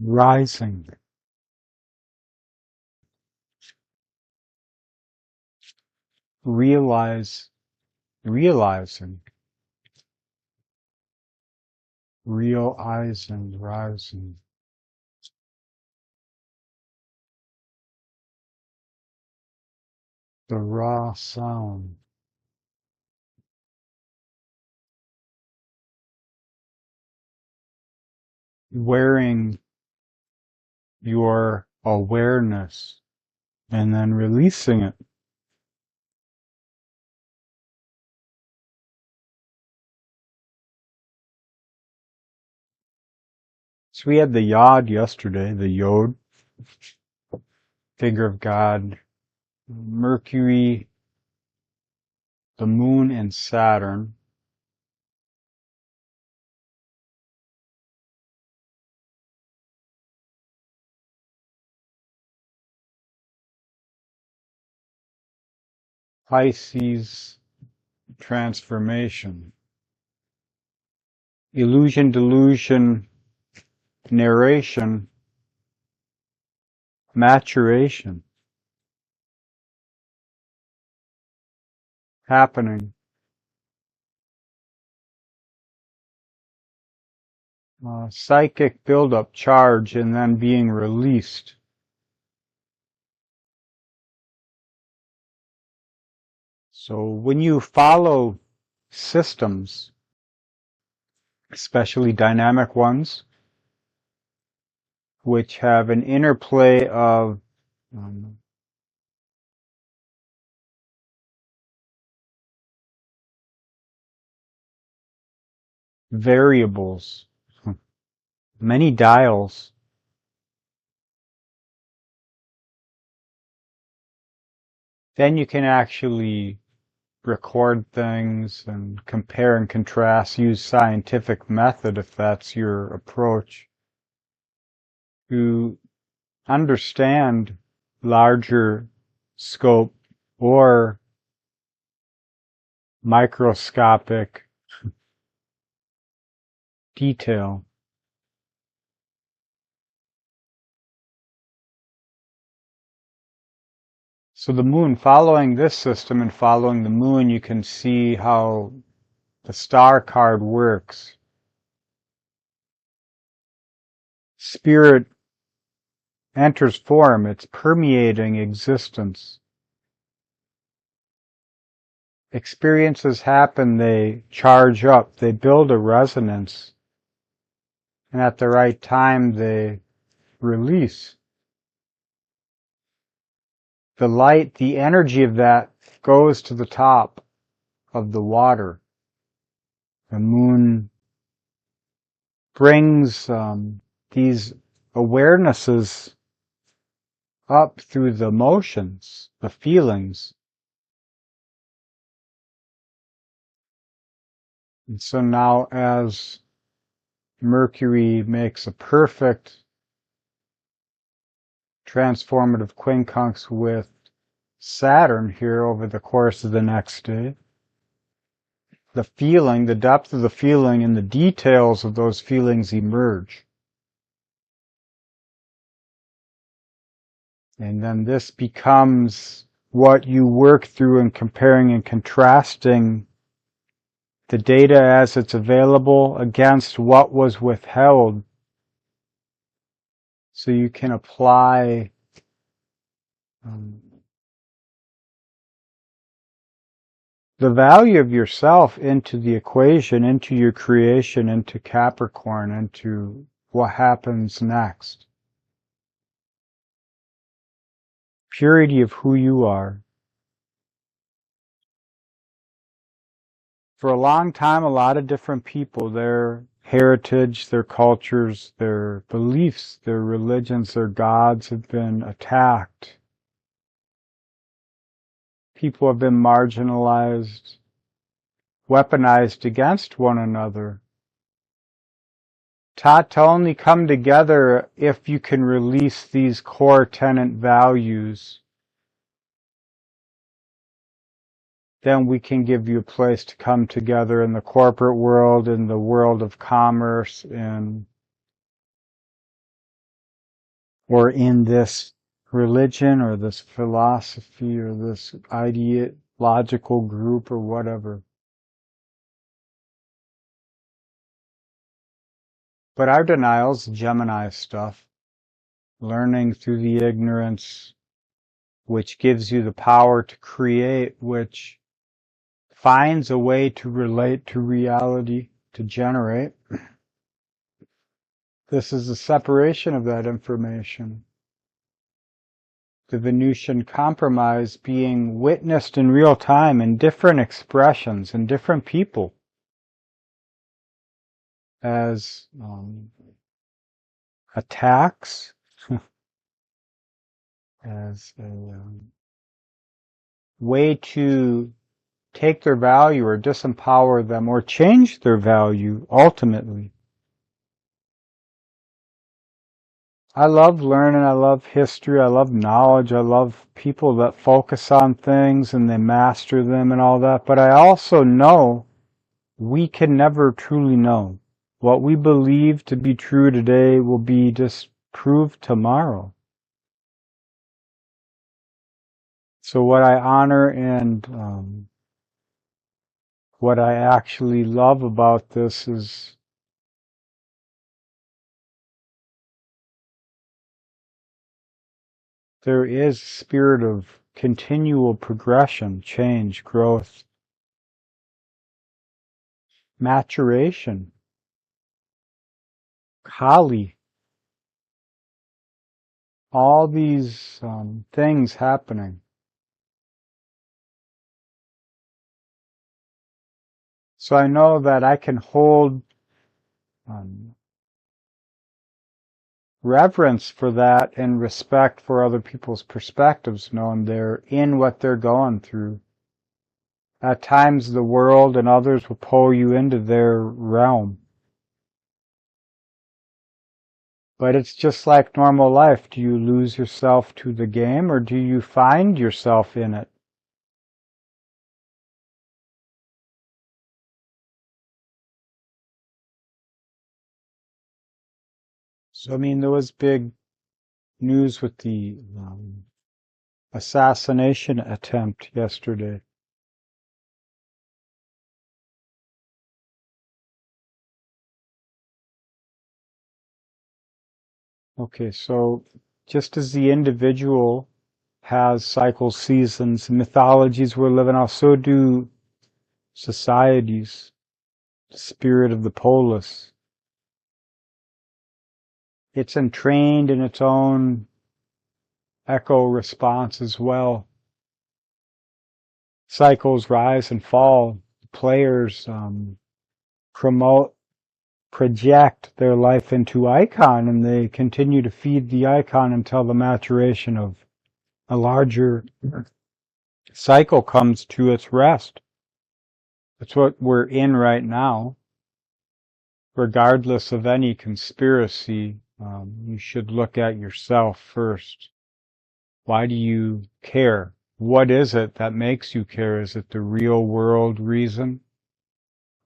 rising, realizing, realizing, rising. The raw sound. Wearing your awareness and then releasing it. So we had the Yod yesterday, the Yod, figure of God, Mercury, the Moon, and Saturn. Pisces, transformation. Illusion, delusion, narration, maturation. Happening. Psychic buildup, charge, and then being released. So when you follow systems, especially dynamic ones, which have an interplay of variables, many dials, then you can actually record things and compare and contrast, use scientific method if that's your approach, to understand larger scope or microscopic detail. So the moon, following this system and following the moon, you can see how the star card works. Spirit enters form, it's permeating existence. Experiences happen, they charge up, they build a resonance, and at the right time they release. The light, the energy of that goes to the top of the water. The moon brings these awarenesses up through the emotions, the feelings. And so now as Mercury makes a perfect transformative quincunx with Saturn here over the course of the next day, the feeling, the depth of the feeling and the details of those feelings emerge. And then this becomes what you work through in comparing and contrasting the data as it's available against what was withheld, so you can apply the value of yourself into the equation, into your creation, into Capricorn, into what happens next. Purity of who you are. For a long time, a lot of different people, their heritage, their cultures, their beliefs, their religions, their gods have been attacked. People have been marginalized, weaponized against one another. Taught to only come together if you can release these core tenet values. Then we can give you a place to come together in the corporate world, in the world of commerce, in or in this religion or this philosophy or this ideological group or whatever. But our denial's Gemini stuff, learning through the ignorance, which gives you the power to create, which finds a way to relate to reality, to generate. This is the separation of that information. The Venusian compromise being witnessed in real time in different expressions in different people as attacks, as a way to take their value or disempower them or change their value ultimately. I love learning, I love history, I love knowledge, I love people that focus on things and they master them and all that, but I also know we can never truly know. What we believe to be true today will be disproved tomorrow. So what I honor and what I actually love about this is there is a spirit of continual progression, change, growth, maturation, Kali, all these things happening. So I know that I can hold reverence for that and respect for other people's perspectives, knowing they're in what they're going through. At times the world and others will pull you into their realm. But it's just like normal life. Do you lose yourself to the game or do you find yourself in it? So, I mean, there was big news with the assassination attempt yesterday. Okay, so just as the individual has cycles, seasons, mythologies we're living off, so do societies, the spirit of the polis. It's entrained in its own echo response as well. Cycles rise and fall. Players project their life into icon, and they continue to feed the icon until the maturation of a larger cycle comes to its rest. That's what we're in right now. Regardless of any conspiracy, you should look at yourself first. Why do you care? What is it that makes you care? Is it the real world reason?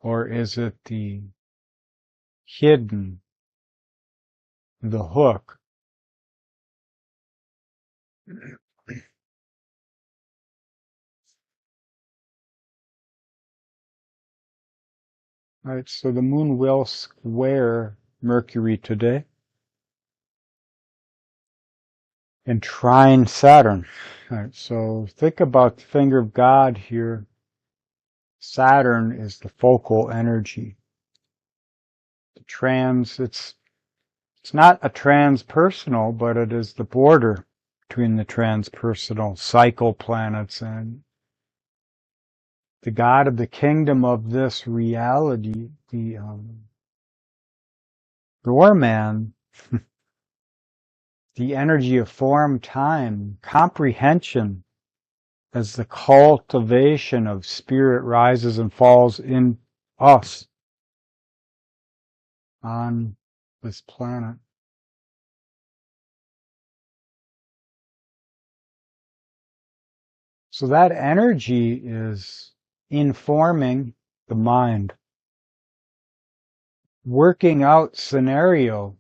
Or is it the hidden, the hook? All right, so the moon will square Mercury today and trine Saturn. All right, so think about the finger of God here. Saturn is the focal energy. It's not a transpersonal, but it is the border between the transpersonal cycle planets and the God of the kingdom of this reality, the doorman, the energy of form, time, comprehension, as the cultivation of spirit rises and falls in us on this planet. So that energy is informing the mind, working out scenario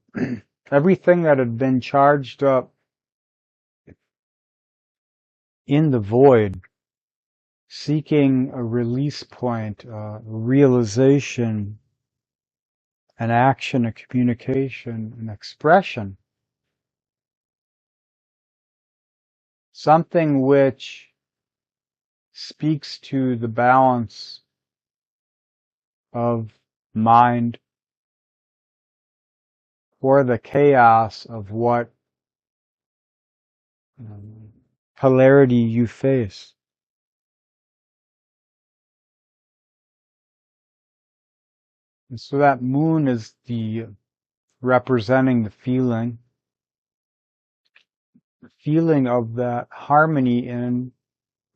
everything that had been charged up in the void, seeking a release point, a realization, an action, a communication, an expression. Something which speaks to the balance of mind or the chaos of what polarity you face. And so that moon is the representing the feeling of that harmony in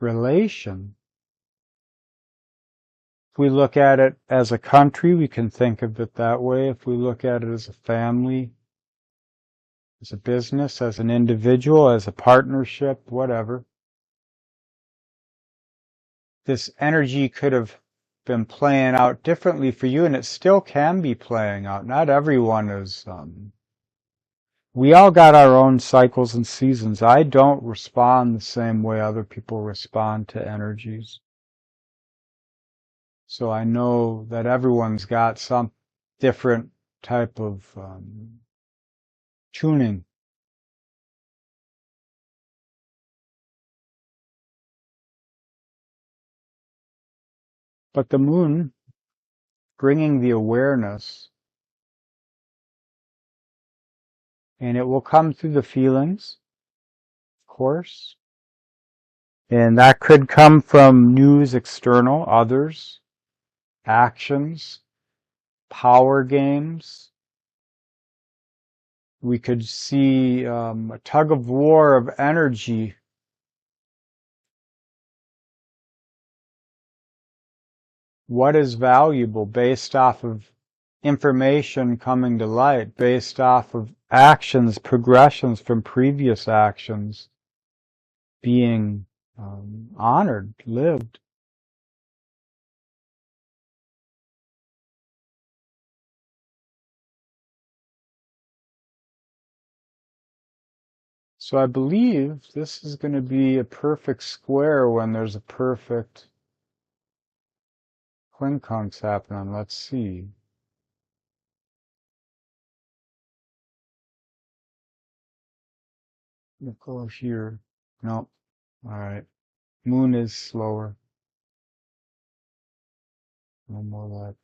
relation. If we look at it as a country, we can think of it that way. If we look at it as a family, as a business, as an individual, as a partnership, whatever, this energy could have been playing out differently for you, and it still can be playing out. Not everyone is... we all got our own cycles and seasons. I don't respond the same way other people respond to energies. So I know that everyone's got some different type of tuning. But the moon, bringing the awareness, and it will come through the feelings, of course. And that could come from news external, others, actions, power games. We could see a tug of war of energy. What is valuable based off of information coming to light, based off of actions, progressions from previous actions being honored, lived. So I believe this is going to be a perfect square when there's a perfect quincunx happening. Let's see. We'll go here. No. All right. Moon is slower. No more like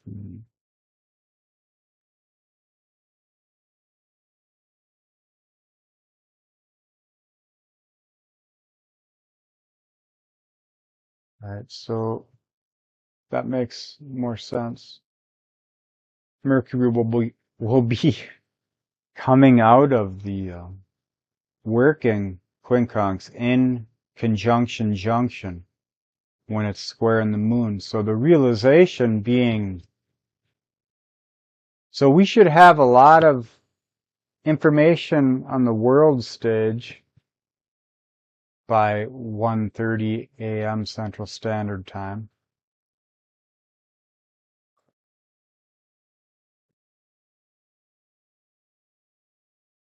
All right, so that makes more sense. Mercury will be coming out of the working quincunx in conjunction junction when it's square in the moon. So the realization being, so we should have a lot of information on the world stage by 1:30 a.m. Central Standard Time.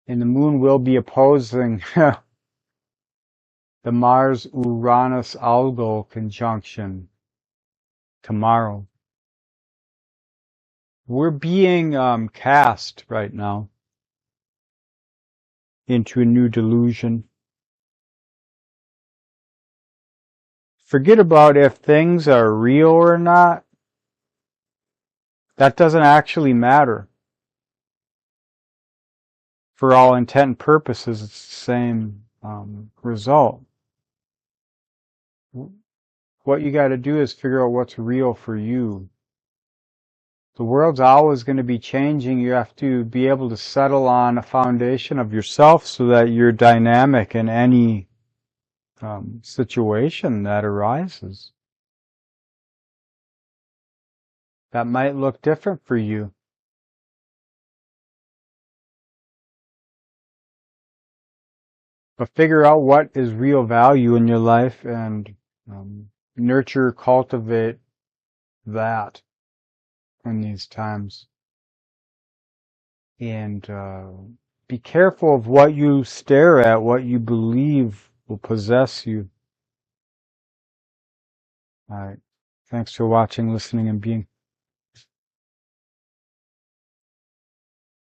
And the moon will be opposing the Mars-Uranus-Algol conjunction tomorrow. We're being cast right now into a new delusion. Forget about if things are real or not. That doesn't actually matter. For all intent and purposes, it's the same result. What you got to do is figure out what's real for you. The world's always going to be changing. You have to be able to settle on a foundation of yourself so that you're dynamic in any situation that arises. That might look different for you. But figure out what is real value in your life and nurture, cultivate that in these times. And be careful of what you stare at, what you believe will possess you. All right. Thanks for watching, listening, and being.